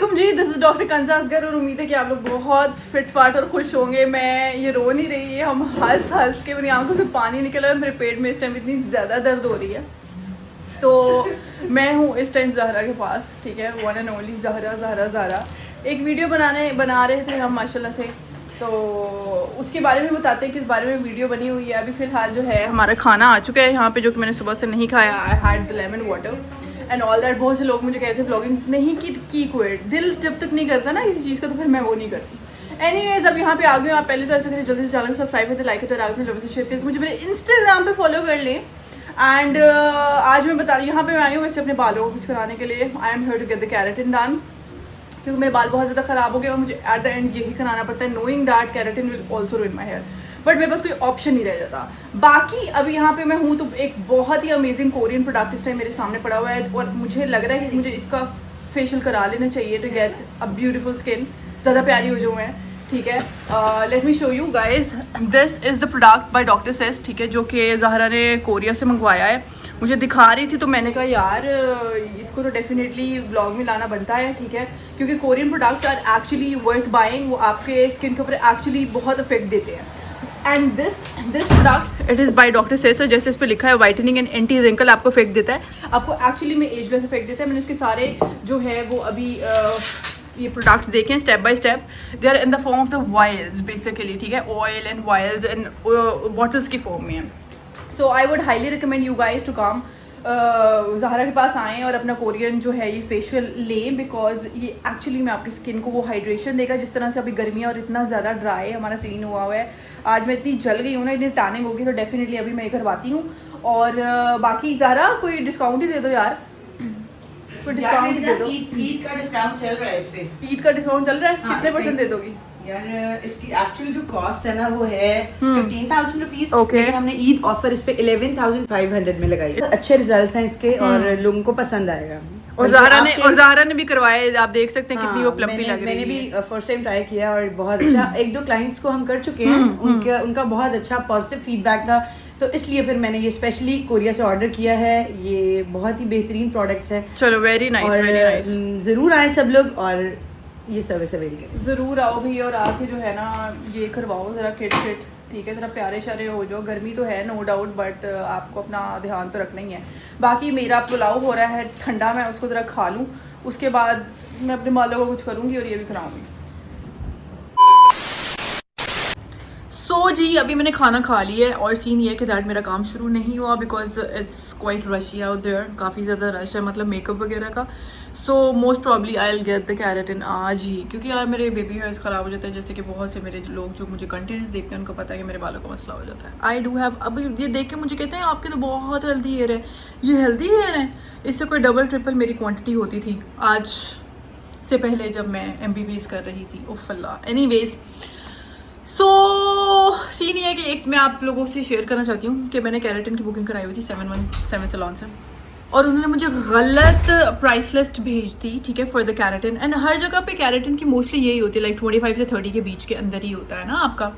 वालेकुम जी, this is doctor कंजा Asghar और उम्मीद है कि आप लोग बहुत फिट फाट और खुश होंगे। मैं ये रो नहीं रही है, हम हंस हंस के मेरी आंखों से पानी निकला है, मेरे पेट में इस टाइम इतनी ज़्यादा दर्द हो रही है। तो मैं हूँ इस टाइम ज़हरा के पास, ठीक है, वन एंड ओनली ज़हरा। एक वीडियो बना रहे थे हम माशाल्लाह से, तो उसके बारे में बताते हैं किस बारे में वीडियो बनी हुई है। अभी फ़िलहाल जो है हमारा खाना आ चुका है यहाँ पे, जो कि मैंने सुबह से नहीं खाया। I had the lemon water and all that. बहुत से लोग मुझे कहते थे ब्लॉगिंग नहीं की क्विट, दिल जब तक नहीं करता ना किसी चीज़ का तो फिर मैं वो नहीं करती। एनीवेज, अब यहाँ पे आ गए आप। पहले तो ऐसा करें जल्दी से चैनल को सब्सक्राइब करते, लाइक करते, अपने लोगों से शेयर करते, मुझे मेरे इंस्टाग्राम पे फॉलो कर लें। एंड आज मैं बता रही हूँ, यहाँ पे मैं आई हूँ वैसे अपने बालों को कुछ कराने के लिए। I am here to get the keratin done, क्योंकि मेरे बाल बहुत ज़्यादा ख़राब हो गए और मुझे एट द एंड यही कराना पड़ता है, knowing that keratin will also ruin my hair, but मेरे पास कोई ऑप्शन नहीं रह जाता। बाकी अभी यहाँ पे मैं हूँ तो एक बहुत ही अमेजिंग कोरियन प्रोडक्ट इस टाइम मेरे सामने पड़ा हुआ है और मुझे लग रहा है कि मुझे इसका फेशियल करा लेना चाहिए to get a beautiful skin, ज़्यादा प्यारी हो जाऊँ मैं। ठीक है, let me show you guys, this is the product by doctor Sess, ठीक है, जो कि ज़हरा ने कोरिया से मंगवाया है। मुझे दिखा रही थी तो मैंने कहा यार इसको तो डेफिनेटली ब्लॉग में लाना बनता है, ठीक है, क्योंकि Korean products are actually worth buying. वो आपके स्किन के ऊपर एक्चुअली बहुत इफेक्ट देते हैं। And this product it is by doctor Sess, जैसे इस पर लिखा है वाइटनिंग एंड एंटी रिंकल आपको इफेक्ट देता है, आपको एक्चुअली में एजलेस इफेक्ट देता है। मैंने इसके सारे जो है वो अभी ये प्रोडक्ट्स देखें step by step, they are in the form of the vials basically, ठीक है, oil and vials and bottles की फॉर्म में है। So I would highly recommend you guys to come, Zahra के पास आएँ और अपना कोरियन जो है ये फेशियल लें, बिकॉज ये एक्चुअली में आपकी स्किन को वो हाइड्रेशन देगा। जिस तरह से अभी गर्मियाँ और इतना ज़्यादा ड्राई हमारा सीन हुआ है, आज मैं इतनी जल गई हूँ ना, इतनी टैनिंग होगी, तो डेफिनेटली अभी मैं करवाती हूँ। और बाकी ज़हरा कोई डिस्काउंट ही दे दो यार, कोई डिस्काउंट दे दो। ईद का डिस्काउंट चल रहा है इस पे। ईद का डिस्काउंट चल रहा है, हाँ, कितने परसेंट दे दोगी? यार इसकी एक्चुअल जो कॉस्ट है ना वो है 15,000 रुपीज, Okay. लेकिन हमने ईद ऑफर इस पे 11,500 में लगाई। अच्छे रिजल्ट्स हैं इसके और लोगों को पसंद आएगा। और ज़हरा ने भी करवाए, आप देख सकते हैं कितनी वो प्लम्पी लग रही है। मैंने भी फर्स्ट टाइम ट्राई किया और बहुत अच्छा, एक दो क्लाइंट्स को हम कर चुके हैं, उनका बहुत अच्छा पॉजिटिव फीडबैक था, तो इसलिए फिर मैंने ये स्पेशली कोरिया से ऑर्डर किया है। ये बहुत ही बेहतरीन प्रोडक्ट है। चलो, वेरी नाइस, वेरी नाइस। जरूर आए सब लोग और ये सर्विस अवेल करें। ज़रूर आओ भी, और आके जो है ना ये करवाओ ज़रा किट, ठीक है, ज़रा प्यारे श्यारे हो जाओ। गर्मी तो है नो डाउट, बट आपको अपना ध्यान तो रखना ही है। बाकी मेरा पुलाव हो रहा है ठंडा, मैं उसको ज़रा खा लूँ, उसके बाद मैं अपने बालों को कुछ करूँगी और ये भी कराऊँगी। सो जी, अभी मैंने खाना खा लिया है और सीन ये है कि दैट मेरा काम शुरू नहीं हुआ बिकॉज इट्स क्वाइट रशी आउट देयर, काफ़ी ज़्यादा रश है, मतलब मेकअप वगैरह का। So most probably I will get the keratin आज ही, क्योंकि यार मेरे बेबी हेयर्स ख़राब हो जाते हैं, जैसे कि बहुत से मेरे लोग जो मुझे कंटेंट्स देखते हैं उनको पता है कि मेरे बालों का मसला हो जाता है। आई डू हैव, अब ये देख के मुझे कहते हैं आपके तो बहुत हेल्दी हेयर है। ये हेल्दी हेयर है, इससे कोई डबल ट्रिपल मेरी क्वान्टिटी होती थी आज से पहले जब मैं MBBS कर रही थी। उफ अल्लाह। एनीवेज, सो सीन ये है कि एक मैं आप लोगों से शेयर करना चाहती हूँ कि मैंने केराटिन की बुकिंग कराई हुई थी 717 सैलून से, और उन्होंने मुझे गलत प्राइस लिस्ट भेज दी, ठीक है, फॉर द केराटिन। एंड हर जगह पे केराटिन की मोस्टली यही होती है, लाइक 25 से 30 के बीच के अंदर ही होता है ना आपका।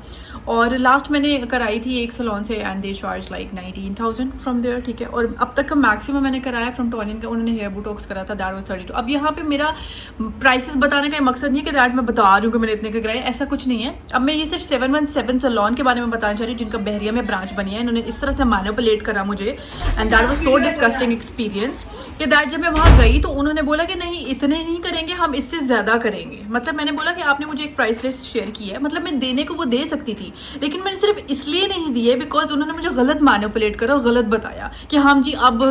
और लास्ट मैंने कराई थी एक सैलून से and they charge like 19,000 from there, ठीक है। और अब तक का मैक्सिमम मैंने कराया फ्रॉम टॉनिन का, उन्होंने हेयर बोटॉक्स करा था, दैट वाज 32। अब यहाँ पे मेरा प्राइसेस बताने का मकसद नहीं है कि दैट मैं बता रही हूँ कि मैंने इतने के कराए, ऐसा कुछ नहीं है। अब मैं ये सिर्फ 717 सैलून के बारे में बताना चाह रही हूँ जिनका बहरिया में ब्रांच बनी है। इन्होंने इस तरह से मैनिपुलेट करा मुझे and that was so disgusting experience कि दैट जब मैं वहाँ गई तो उन्होंने बोला कि नहीं इतने नहीं करेंगे, हम इससे ज़्यादा करेंगे। मतलब मैंने बोला कि आपने मुझे एक प्राइस लिस्ट शेयर की है, मतलब मैं देने को वो दे सकती थी, लेकिन मैंने सिर्फ इसलिए नहीं दिए बिकॉज उन्होंने मुझे गलत मैनिपुलेट करा और गलत बताया कि हम जी अब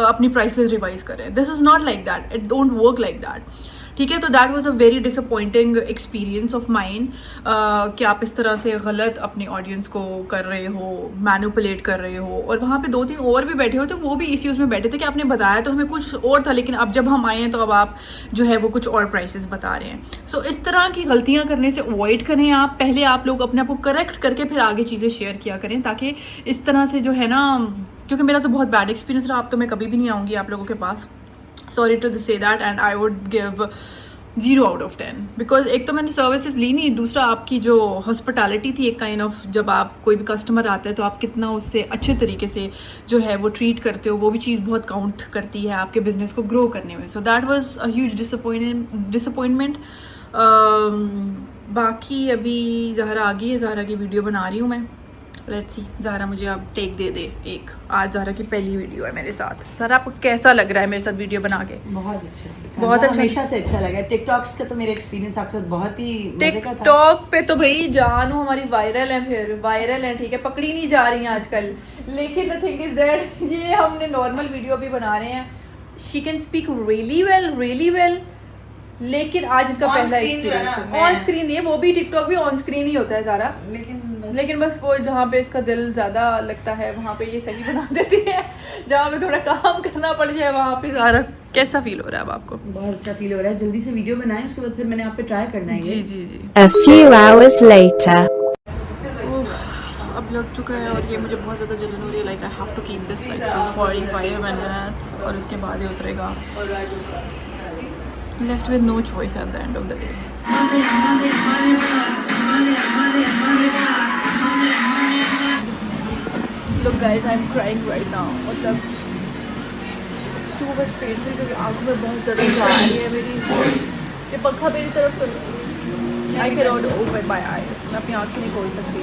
अपनी प्राइसेस रिवाइज करें। This is not like that, it don't work like that, ठीक है। तो that was a very disappointing experience of mine कि आप इस तरह से गलत अपनी ऑडियंस को कर रहे हो, मैनिपुलेट कर रहे हो। और वहाँ पे 2-3 और भी बैठे हो, तो वो भी इसी उसमें बैठे थे कि आपने बताया तो हमें कुछ और था, लेकिन अब जब हम आए हैं तो अब आप जो है वो कुछ और प्राइसेस बता रहे हैं। सो इस तरह की गलतियाँ करने से अवॉइड करें आप। पहले आप लोग अपने आप को करेक्ट करके फिर आगे चीज़ें शेयर किया करें, ताकि इस तरह से जो है ना, क्योंकि मेरा तो बहुत बैड एक्सपीरियंस रहा, अब तो मैं कभी भी नहीं आऊँगी आप लोगों के पास, sorry to say that, and I would give 0 out of 10 because एक तो मैंने सर्विसेज ली नहीं, दूसरा आपकी जो हॉस्पिटैलिटी थी एक काइंड ऑफ, जब आप कोई भी कस्टमर आता है तो आप कितना उससे अच्छे तरीके से जो है वो ट्रीट करते हो, वो भी चीज़ बहुत काउंट करती है आपके बिजनेस को ग्रो करने में. So that was a huge disappointment. बाकी अभी ज़हरा आ गई है, ज़हरा की वीडियो बना रही हूँ मैं. लेट्स सी ज़हरा मुझे अब टेक दे दे एक. आज ज़हरा की पहली वीडियो है मेरे साथ. ज़हरा आपको कैसा लग रहा है मेरे साथ वीडियो बना के? बहुत अच्छा, बहुत अच्छा. हमेशा से अच्छा लगा. टिकटॉक्स का तो मेरा एक्सपीरियंस आपके साथ बहुत ही मजे का था. टिकटॉक पे तो भाई जानू हमारी वायरल है, फिर वायरल है, ठीक है, पकड़ी नहीं जा रही हैं आजकल. लेकिन द थिंग इज दैट ये हमने नॉर्मल वीडियो भी बना रहे हैं. She can speak really well. लेकिन आज इनका पहला एक्सपीरियंस ऑन स्क्रीन नहीं है, वो भी टिकटॉक भी ऑन स्क्रीन ही होता है ज़रा. लेकिन बस वो जहाँ पे इसका दिल ज़्यादा लगता है वहाँ पे ये सही बना देती है. जहाँ पे थोड़ा काम करना पड़ जाए वहाँ पे ज़रा. कैसा फील हो रहा है अब आपको? बहुत अच्छा फील हो रहा है. जल्दी से वीडियो बनाएं, उसके बाद फिर मैंने आप पे ट्राई करना है. जी. A few hours later. अब लग चुका है और ये मुझे बहुत ज़्यादा जलन हो रही है. Like I have to keep this like for 45 minutes और उसके बाद ये उतरेगा. Left with no choice at the end of the day. Look guys, I'm crying right now. मतलब it's too much painful क्योंकि आँखों में बहुत ज़्यादा जा रही है मेरी. ये पंखा मेरी तरफ करो. I cannot open my eyes. मैं अपनी आँखें नहीं खोल सकती.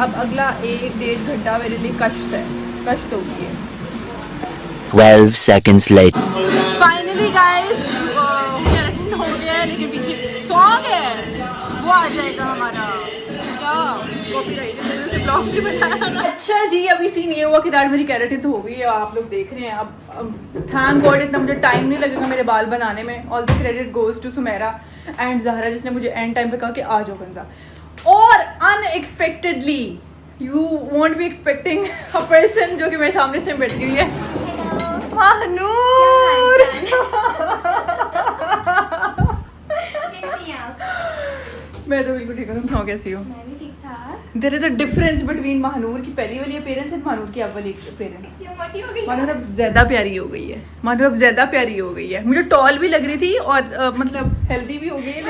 अब अगला 1-1.5 घंटा मेरे लिए कष्ट होगी है. 12 seconds later. Finally guys, keratin हो गया है, लेकिन पीछे सॉन्ग है वो आ जाएगा हमारा. कॉपीराइट से ब्लॉग भी बनाया. अच्छा जी, अभी सीन ये हुआ कि दैट मेरी केराटिन तो हो गई है, आप लोग देख रहे हैं. अब थैंक गॉड इतना मुझे टाइम नहीं लगेगा मेरे बाल बनाने में. All the credit goes to Sumera and Zahra जिसने मुझे एंड टाइम पे कहा कि आ जाओ गंजा. और unexpectedly you won't be expecting a person जो कि मेरे सामने इस टाइम बैठी हुई है. महानूर. मैं तो बिल्कुल ठीक हूँ. तुम सुनाओ कैसी हो? There is a difference between Mahnoor की पहली वाली अपीयरेंस एंड महानूर की अब वाली अपीयरेंस. महानूर अब ज्यादा प्यारी हो गई है. महानूर अब ज्यादा प्यारी हो गई है. मुझे टॉल भी लग रही थी और मतलब हेल्दी भी हो गई है.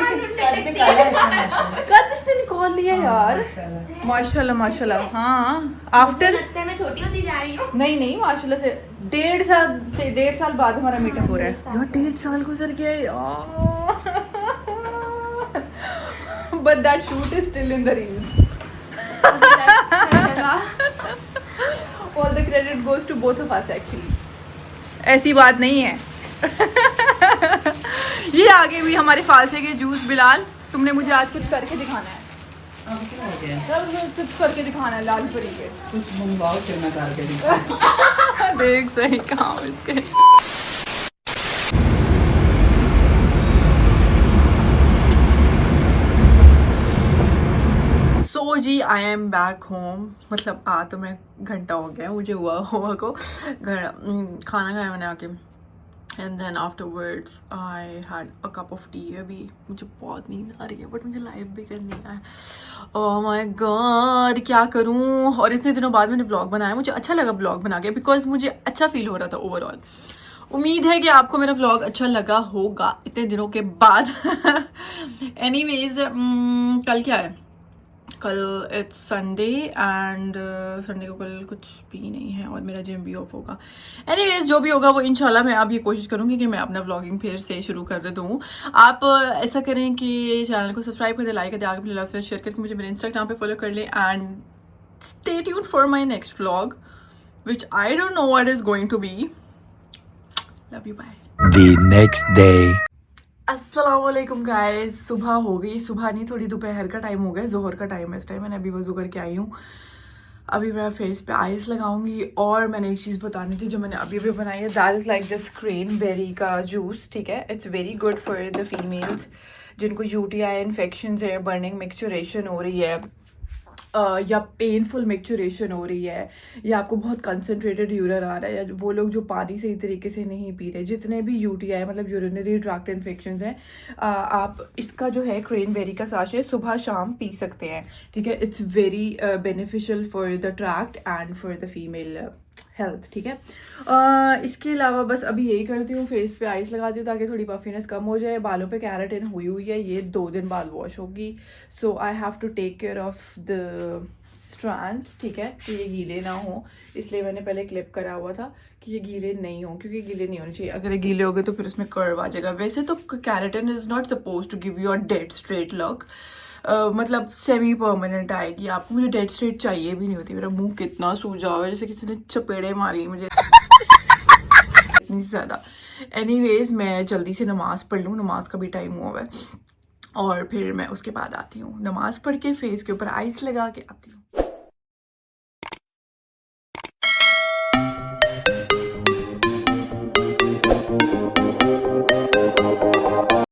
लेकिन कद इसने निकाल लिया यार. माशाल्लाह. हाँ आफ्टर मैं छोटी होती जा रही हूँ. नहीं माशाल्लाह से 1.5 साल बाद हमारा मीटअप हो रहा है यार. 1.5 साल गुजर गया यार. But that shoot is still in the reels. All the credit goes to both of us actually. ऐसी बात नहीं है. ये आगे भी हमारे फालसे के जूस. बिलाल तुमने मुझे आज कुछ करके दिखाना है. कुछ करके दिखाना है लाल परी के. कुछ मंगवाओ फिर मैं करके दिखाऊं. देख सही काम इसके. जी आई एम बैक होम. मतलब तो मैं घंटा हो गया मुझे हुआ को खाना खाया मैंने आके. And then afterwards I had a cup of tea. अभी मुझे बहुत नींद आ रही है बट मुझे लाइव भी करनी है. ओह माय गॉड क्या करूं. और इतने दिनों बाद मैंने ब्लॉग बनाया. मुझे अच्छा लगा ब्लॉग बना के बिकॉज मुझे अच्छा फील हो रहा था ओवरऑल. उम्मीद है कि आपको मेरा व्लॉग अच्छा लगा होगा इतने दिनों के बाद. एनीवेज कल क्या है? कल इट्स संडे एंड संडे को कल कुछ भी नहीं है और मेरा जिम भी ऑफ होगा. एनीवेज जो भी होगा वो इंशाल्लाह मैं अब ये कोशिश करूँगी कि मैं अपना व्लॉगिंग फिर से शुरू कर दूँ. आप ऐसा करें कि चैनल को सब्सक्राइब कर दें, लाइक कर दें, आगे अपने लव से शेयर करके मुझे मेरे इंस्टाग्राम पे फॉलो कर लें. And stay tuned for my next vlog which I don't know what is going to be. Love you, bye. The next day. अस्सलामुअलैकुम गाइस. सुबह हो गई. सुबह नहीं, थोड़ी दोपहर का टाइम हो गया. जोहर का टाइम है इस टाइम. मैंने अभी वज़ू करके आई हूँ. अभी मैं फेस पे आइस लगाऊंगी. और मैंने एक चीज़ बतानी थी जो मैंने अभी भी बनाई है. That is like this cranberry का जूस. ठीक है, it's very good for the females जिनको यूटीआई इन्फेक्शन है, बर्निंग मिक्सचरेशन हो रही है या पेनफुल मिक्सचरेशन हो रही है या आपको बहुत कंसनट्रेटेड यूरिन आ रहा है या वो लोग जो पानी सही तरीके से नहीं पी रहे. जितने भी यूटीआई मतलब यूरिनरी ट्रैक्ट इन्फेक्शंस हैं आप इसका जो है क्रैनबेरी का साशे सुबह शाम पी सकते हैं. ठीक है, it's very beneficial for the tract and for the female health, ठीक है। इसके अलावा बस अभी यही करती हूँ, फेस पे आइस लगाती हूँ ताकि थोड़ी पफिनेस कम हो जाए। बालों पे कैराटिन हुई है, ये 2 दिन बाद वॉश होगी, so I have to take care of the strands, ठीक है, कि ये गीले ना हो, इसलिए मैंने पहले क्लिप करा हुआ था कि ये गीले नहीं हो, क्योंकि गीले नहीं होने चाहिए। अगर ये गीले हो गए तो फिर उसमें कर्व आ जाएगा। वैसे तो keratin is not suppose to give you a dead straight look, मतलब सेमी परमानेंट आएगी आपको। मुझे डेड स्ट्रेट चाहिए भी नहीं होती, मेरा मुंह कितना सूजा हुआ है जैसे किसी ने चपेड़े मारी मुझे इतनी ज़्यादा। एनीवेज मैं जल्दी से नमाज़ पढ़ लूँ, नमाज का भी टाइम हुआ है, और फिर मैं उसके बाद आती हूँ। नमाज़ पढ़ के फेस के ऊपर आइस लगा के आती हूँ।